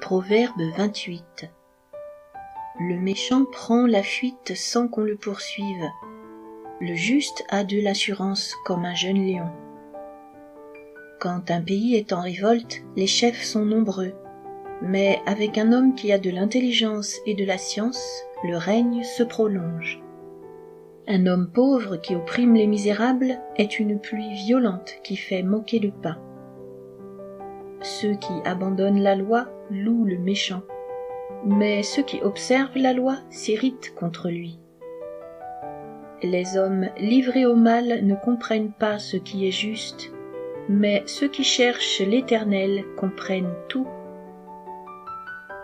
Proverbe 28. Le méchant prend la fuite sans qu'on le poursuive. Le juste a de l'assurance comme un jeune lion. Quand un pays est en révolte, les chefs sont nombreux. Mais avec un homme qui a de l'intelligence et de la science, le règne se prolonge. Un homme pauvre qui opprime les misérables est une pluie violente qui fait manquer le pain. Ceux qui abandonnent la loi louent le méchant, mais ceux qui observent la loi s'irritent contre lui. Les hommes livrés au mal ne comprennent pas ce qui est juste, mais ceux qui cherchent l'Éternel comprennent tout.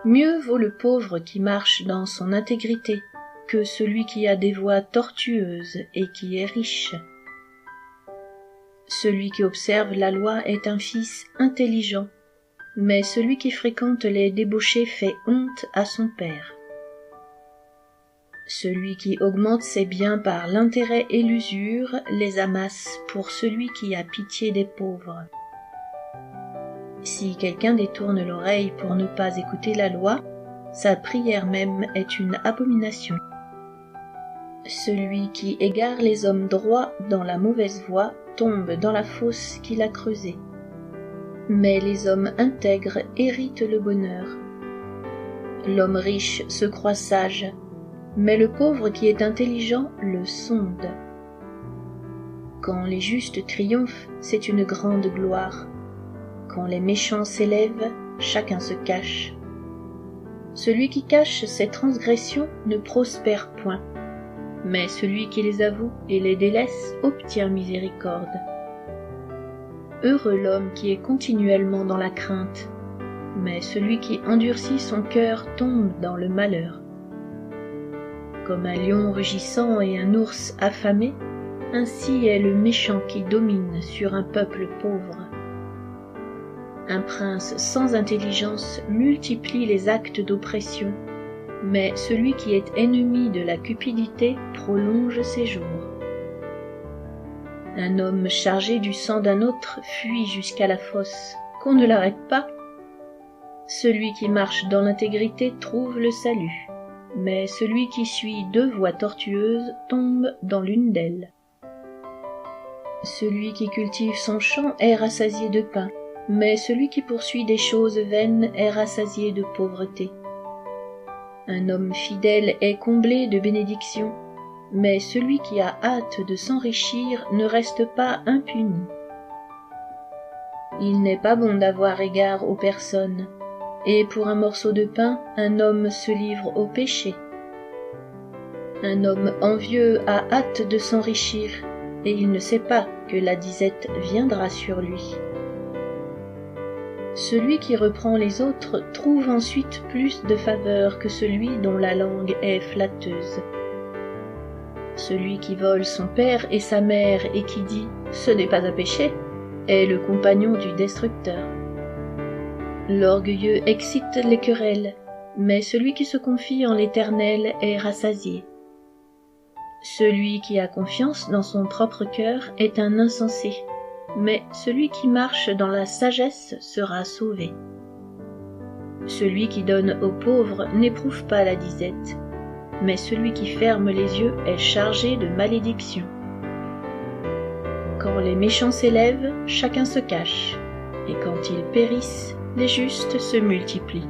Mieux vaut le pauvre qui marche dans son intégrité que celui qui a des voies tortueuses et qui est riche. Celui qui observe la loi est un fils intelligent, mais celui qui fréquente les débauchés fait honte à son père. Celui qui augmente ses biens par l'intérêt et l'usure les amasse pour celui qui a pitié des pauvres. Si quelqu'un détourne l'oreille pour ne pas écouter la loi, sa prière même est une abomination. Celui qui égare les hommes droits dans la mauvaise voie tombe dans la fosse qu'il a creusée. Mais les hommes intègres héritent le bonheur. L'homme riche se croit sage, mais le pauvre qui est intelligent le sonde. Quand les justes triomphent, c'est une grande gloire. Quand les méchants s'élèvent, chacun se cache. Celui qui cache ses transgressions ne prospère point, mais celui qui les avoue et les délaisse obtient miséricorde. Heureux l'homme qui est continuellement dans la crainte, mais celui qui endurcit son cœur tombe dans le malheur. Comme un lion rugissant et un ours affamé, ainsi est le méchant qui domine sur un peuple pauvre. Un prince sans intelligence multiplie les actes d'oppression, mais celui qui est ennemi de la cupidité prolonge ses jours. Un homme chargé du sang d'un autre fuit jusqu'à la fosse, qu'on ne l'arrête pas. Celui qui marche dans l'intégrité trouve le salut, mais celui qui suit deux voies tortueuses tombe dans l'une d'elles. Celui qui cultive son champ est rassasié de pain, mais celui qui poursuit des choses vaines est rassasié de pauvreté. Un homme fidèle est comblé de bénédictions, mais celui qui a hâte de s'enrichir ne reste pas impuni. Il n'est pas bon d'avoir égard aux personnes, et pour un morceau de pain, un homme se livre au péché. Un homme envieux a hâte de s'enrichir, et il ne sait pas que la disette viendra sur lui. Celui qui reprend les autres trouve ensuite plus de faveur que celui dont la langue est flatteuse. Celui qui vole son père et sa mère et qui dit « ce n'est pas un péché » est le compagnon du destructeur. L'orgueilleux excite les querelles, mais celui qui se confie en l'Éternel est rassasié. Celui qui a confiance dans son propre cœur est un insensé, mais celui qui marche dans la sagesse sera sauvé. Celui qui donne aux pauvres n'éprouve pas la disette, mais celui qui ferme les yeux est chargé de malédiction. Quand les méchants s'élèvent, chacun se cache, et quand ils périssent, les justes se multiplient.